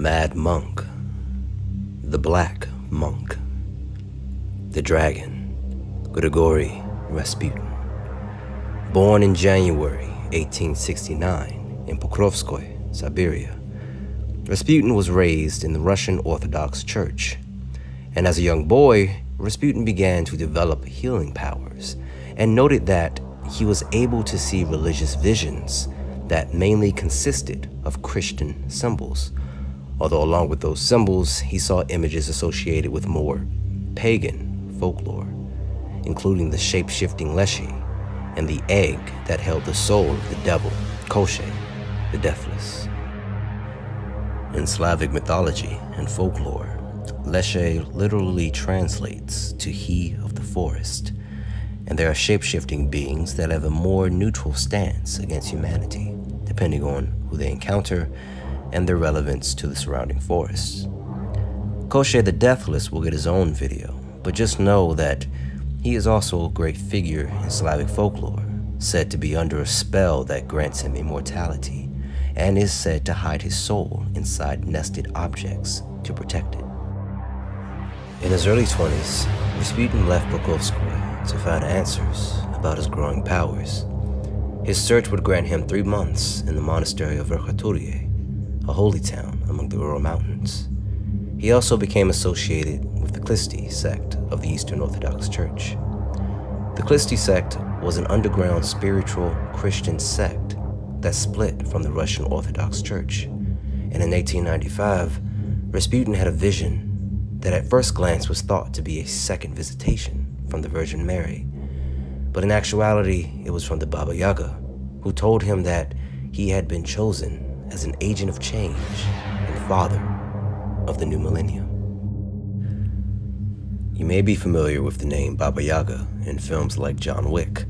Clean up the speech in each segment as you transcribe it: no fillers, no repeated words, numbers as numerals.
Mad Monk, the Black Monk, the Dragon, Grigory Rasputin. Born in January 1869 in Pokrovskoye, Siberia, Rasputin was raised in the Russian Orthodox Church, and as a young boy, Rasputin began to develop healing powers and noted that he was able to see religious visions that mainly consisted of Christian symbols, although along with those symbols, he saw images associated with more pagan folklore, including the shape-shifting Leshy and the egg that held the soul of the devil, Koschei, the Deathless. In Slavic mythology and folklore, Leshy literally translates to he of the forest, and there are shape-shifting beings that have a more neutral stance against humanity, depending on who they encounter and their relevance to the surrounding forests. Koschei the Deathless will get his own video, but just know that he is also a great figure in Slavic folklore, said to be under a spell that grants him immortality, and is said to hide his soul inside nested objects to protect it. In his early 20s, Rasputin left Pokrovskoye to find answers about his growing powers. His search would grant him 3 months in the monastery of Verkhoturye, a holy town among the Ural Mountains. He also became associated with the Klisti sect of the Eastern Orthodox Church. The Klisti sect was an underground spiritual Christian sect that split from the Russian Orthodox Church. And in 1895, Rasputin had a vision that at first glance was thought to be a second visitation from the Virgin Mary. But in actuality, it was from the Baba Yaga, who told him that he had been chosen as an agent of change and father of the new millennium. You may be familiar with the name Baba Yaga in films like John Wick,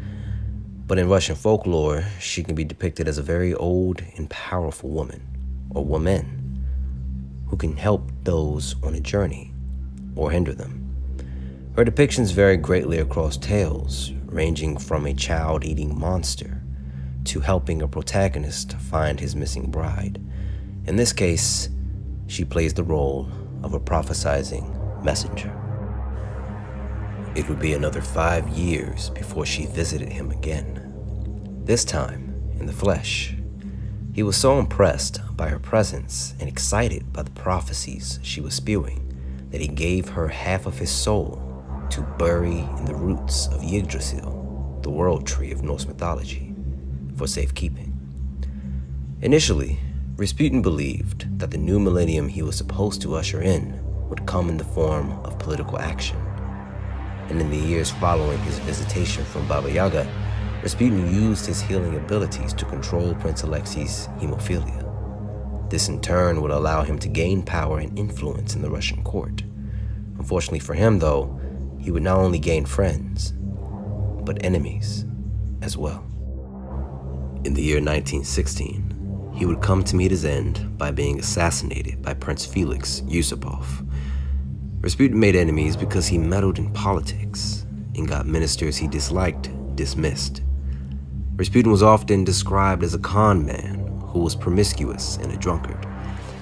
but in Russian folklore, she can be depicted as a very old and powerful woman, or woman, who can help those on a journey or hinder them. Her depictions vary greatly across tales, ranging from a child-eating monster to helping a protagonist find his missing bride. In this case, she plays the role of a prophesizing messenger. It would be another 5 years before she visited him again, this time in the flesh. He was so impressed by her presence and excited by the prophecies she was spewing that he gave her half of his soul to bury in the roots of Yggdrasil, the world tree of Norse mythology, for safekeeping. Initially, Rasputin believed that the new millennium he was supposed to usher in would come in the form of political action. And in the years following his visitation from Baba Yaga, Rasputin used his healing abilities to control Prince Alexei's hemophilia. This in turn would allow him to gain power and influence in the Russian court. Unfortunately for him, though, he would not only gain friends, but enemies as well. In the year 1916, he would come to meet his end by being assassinated by Prince Felix Yusupov. Rasputin made enemies because he meddled in politics and got ministers he disliked dismissed. Rasputin was often described as a con man who was promiscuous and a drunkard.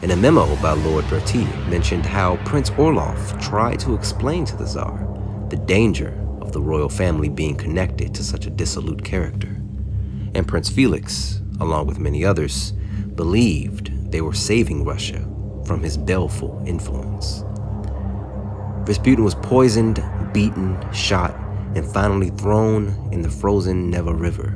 And a memo by Lord Bertie mentioned how Prince Orlov tried to explain to the Tsar the danger of the royal family being connected to such a dissolute character. And Prince Felix, along with many others, believed they were saving Russia from his baleful influence. Rasputin was poisoned, beaten, shot, and finally thrown in the frozen Neva River,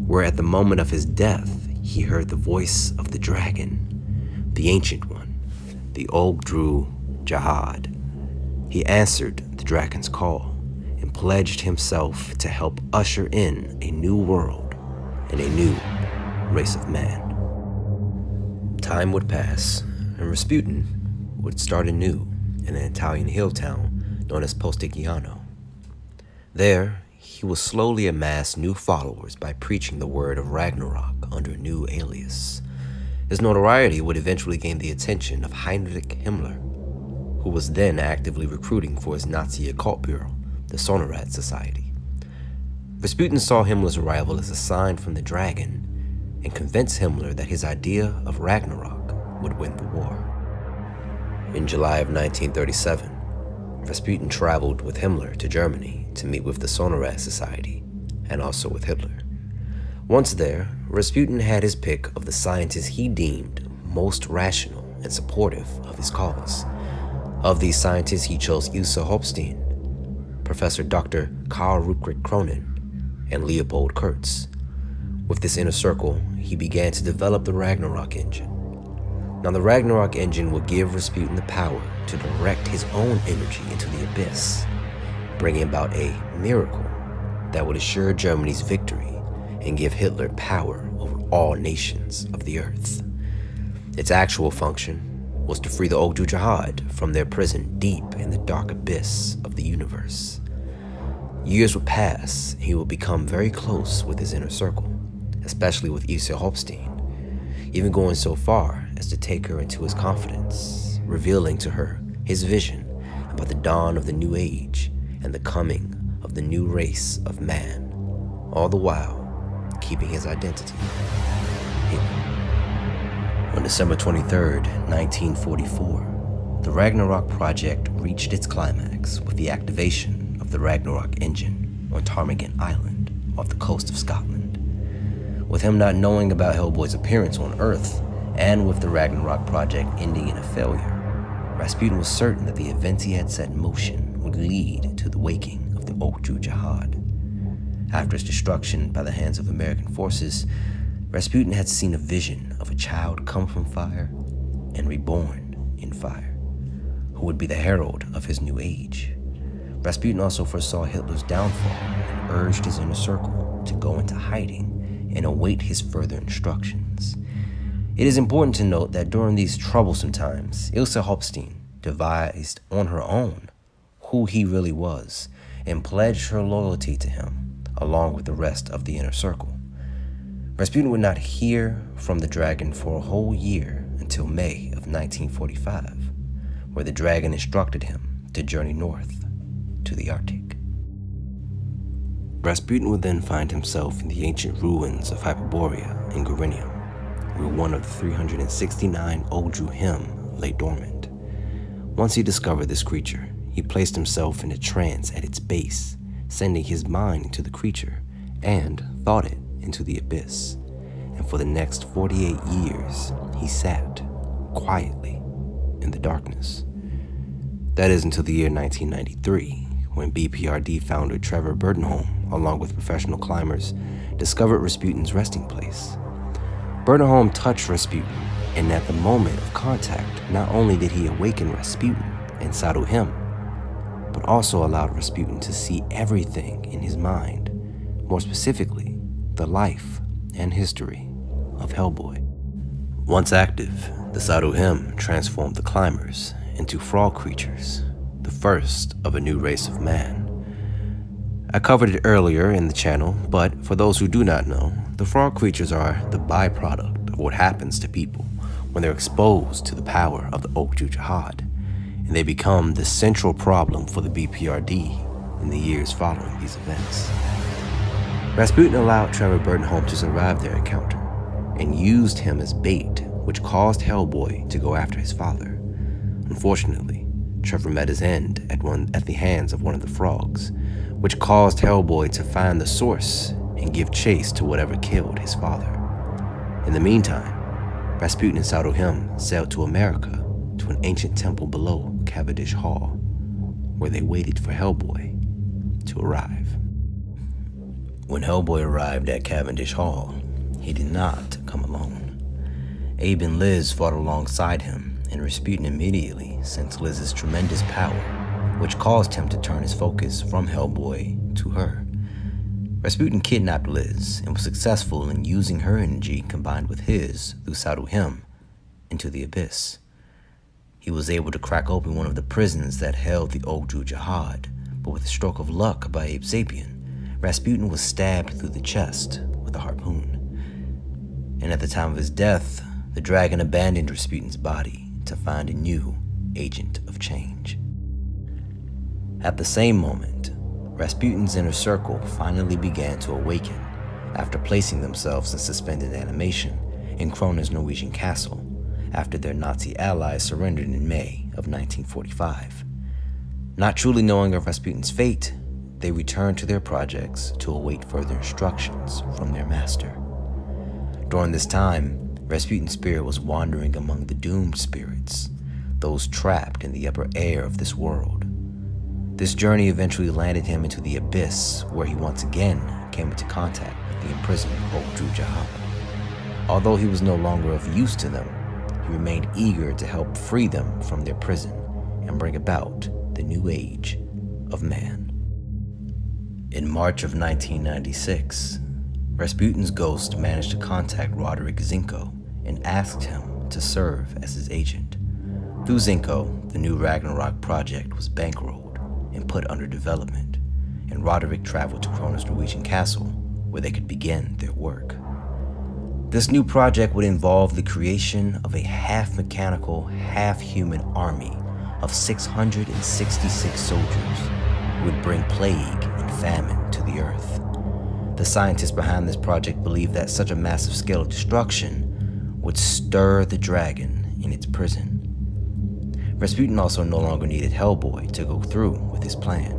where at the moment of his death, he heard the voice of the dragon, the ancient one, the Ogdru Jahad. He answered the dragon's call and pledged himself to help usher in a new world and a new race of man. Time would pass, and Rasputin would start anew in an Italian hill town known as Posticciano. There, he would slowly amass new followers by preaching the word of Ragnarok under a new alias. His notoriety would eventually gain the attention of Heinrich Himmler, who was then actively recruiting for his Nazi occult bureau, the Sonorat Society. Rasputin saw Himmler's arrival as a sign from the dragon and convinced Himmler that his idea of Ragnarok would win the war. In July of 1937, Rasputin traveled with Himmler to Germany to meet with the Sonnerat Society and also with Hitler. Once there, Rasputin had his pick of the scientists he deemed most rational and supportive of his cause. Of these scientists, he chose Ilse Hopstein, Professor Dr. Karl Ruprecht Cronin, and Leopold Kurtz. With this inner circle, he began to develop the Ragnarok engine. Now, the Ragnarok engine would give Rasputin the power to direct his own energy into the abyss, bringing about a miracle that would assure Germany's victory and give Hitler power over all nations of the earth. Its actual function was to free the Ogju Jihad from their prison deep in the dark abyss of the universe. Years would pass, and he would become very close with his inner circle, especially with Ilse Hopstein, even going so far as to take her into his confidence, revealing to her his vision about the dawn of the new age and the coming of the new race of man, all the while keeping his identity hidden. On December 23rd, 1944, the Ragnarok project reached its climax with the activation of the Ragnarok engine on Ptarmigan Island off the coast of Scotland. With him not knowing about Hellboy's appearance on Earth, and with the Ragnarok project ending in a failure, Rasputin was certain that the events he had set in motion would lead to the waking of the Ogju Jihad. After its destruction by the hands of American forces, Rasputin had seen a vision of a child come from fire and reborn in fire, who would be the herald of his new age. Rasputin also foresaw Hitler's downfall and urged his inner circle to go into hiding and await his further instructions. It is important to note that during these troublesome times, Ilse Hopstein devised on her own who he really was and pledged her loyalty to him, along with the rest of the inner circle. Rasputin would not hear from the dragon for a whole year until May of 1945, where the dragon instructed him to journey north to the Arctic. Rasputin would then find himself in the ancient ruins of Hyperborea in Gorinium, where one of the 369 Ogju Him lay dormant. Once he discovered this creature, he placed himself in a trance at its base, sending his mind into the creature and thought it into the abyss. And for the next 48 years, he sat quietly in the darkness. That is until the year 1993, when BPRD founder Trevor Burdenholm, along with professional climbers, discovered Rasputin's resting place. Burdenholm touched Rasputin, and at the moment of contact, not only did he awaken Rasputin inside of him, but also allowed Rasputin to see everything in his mind, more specifically, the life and history of Hellboy. Once active, the Saruhim transformed the climbers into frog creatures, the first of a new race of man. I covered it earlier in the channel, but for those who do not know, the frog creatures are the byproduct of what happens to people when they're exposed to the power of the Ogju Jihad, and they become the central problem for the BPRD in the years following these events. Rasputin allowed Trevor Burdenholm to survive their encounter and used him as bait, which caused Hellboy to go after his father. Unfortunately, Trevor met his end at the hands of one of the frogs, which caused Hellboy to find the source and give chase to whatever killed his father. In the meantime, Rasputin and Saruhim sailed to America, to an ancient temple below Cavendish Hall, where they waited for Hellboy to arrive. When Hellboy arrived at Cavendish Hall, he did not come alone. Abe and Liz fought alongside him, and Rasputin immediately sensed Liz's tremendous power, which caused him to turn his focus from Hellboy to her. Rasputin kidnapped Liz and was successful in using her energy combined with his through Saruhim into the abyss. He was able to crack open one of the prisons that held the Ogju Jihad, but with a stroke of luck by Abe Sapien, Rasputin was stabbed through the chest with a harpoon. And at the time of his death, the dragon abandoned Rasputin's body to find a new agent of change. At the same moment, Rasputin's inner circle finally began to awaken after placing themselves in suspended animation in Kroner's Norwegian castle, after their Nazi allies surrendered in May of 1945. Not truly knowing of Rasputin's fate, they returned to their projects to await further instructions from their master. During this time, Rasputin's spirit was wandering among the doomed spirits, those trapped in the upper air of this world. This journey eventually landed him into the abyss, where he once again came into contact with the imprisoned Ogdru Jahad. Although he was no longer of use to them, he remained eager to help free them from their prison and bring about the new age of man. In March of 1996, Rasputin's ghost managed to contact Roderick Zinko and asked him to serve as his agent. Through Zinko, the new Ragnarok project was bankrolled and put under development, and Roderick traveled to Kronos Norwegian Castle, where they could begin their work. This new project would involve the creation of a half-mechanical, half-human army of 666 soldiers who would bring plague and famine to the earth. The scientists behind this project believed that such a massive scale of destruction would stir the dragon in its prison. Rasputin also no longer needed Hellboy to go through with his plan.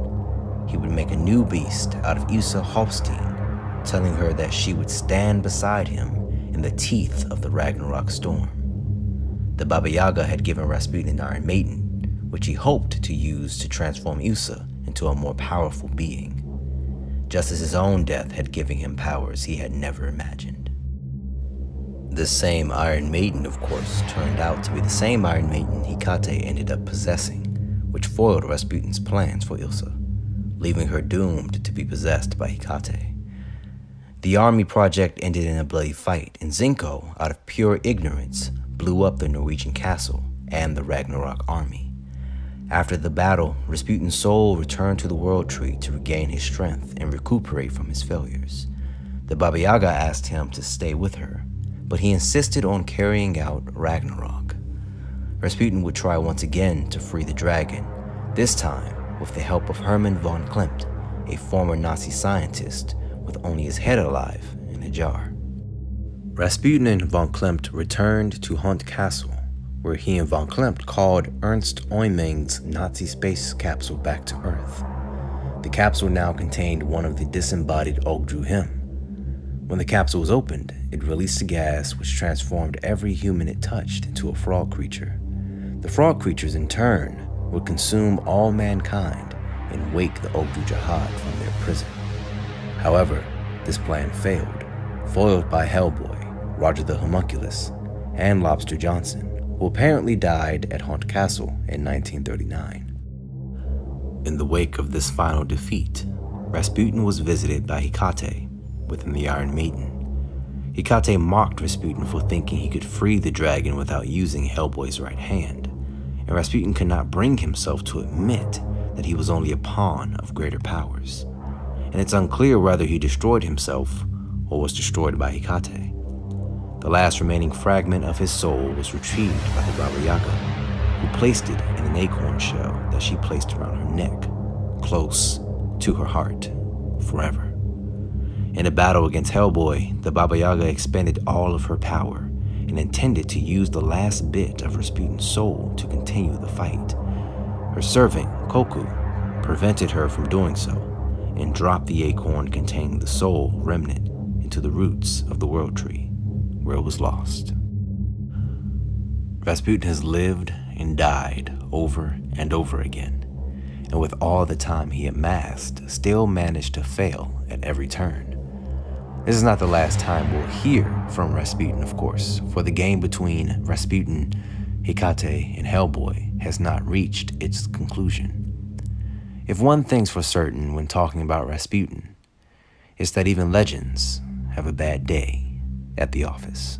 He would make a new beast out of Ilsa Hofstein, telling her that she would stand beside him in the teeth of the Ragnarok storm. The Baba Yaga had given Rasputin an Iron Maiden, which he hoped to use to transform Ilsa into a more powerful being, just as his own death had given him powers he had never imagined. This same Iron Maiden, of course, turned out to be the same Iron Maiden Hecate ended up possessing, which foiled Rasputin's plans for Ilsa, leaving her doomed to be possessed by Hecate. The army project ended in a bloody fight, and Zinko, out of pure ignorance, blew up the Norwegian castle and the Ragnarok army. After the battle, Rasputin's soul returned to the World Tree to regain his strength and recuperate from his failures. The Baba Yaga asked him to stay with her, but he insisted on carrying out Ragnarok. Rasputin would try once again to free the dragon, this time with the help of Hermann von Klimt, a former Nazi scientist with only his head alive in a jar. Rasputin and von Klimt returned to Hunt Castle, where he and von Klimt called Ernst Oeming's Nazi space capsule back to Earth. The capsule now contained one of the disembodied Ogdru him. When the capsule was opened, it released a gas which transformed every human it touched into a frog creature. The frog creatures, in turn, would consume all mankind and wake the Ogdru Jahad from their prison. However, this plan failed, foiled by Hellboy, Roger the Homunculus, and Lobster Johnson, who apparently died at Hunt Castle in 1939. In the wake of this final defeat, Rasputin was visited by Hecate within the Iron Maiden. Hecate mocked Rasputin for thinking he could free the dragon without using Hellboy's right hand, and Rasputin could not bring himself to admit that he was only a pawn of greater powers. And it's unclear whether he destroyed himself or was destroyed by Hecate. The last remaining fragment of his soul was retrieved by the Baba Yaga, who placed it in an acorn shell that she placed around her neck, close to her heart, forever. In a battle against Hellboy, the Baba Yaga expended all of her power and intended to use the last bit of Rasputin's soul to continue the fight. Her servant, Koku, prevented her from doing so and dropped the acorn containing the soul remnant into the roots of the World Tree, where it was lost. Rasputin has lived and died over and over again, and with all the time he amassed, still managed to fail at every turn. This is not the last time we'll hear from Rasputin, of course, for the game between Rasputin, Hecate, and Hellboy has not reached its conclusion. If one thing's for certain when talking about Rasputin, it's that even legends have a bad day at the office.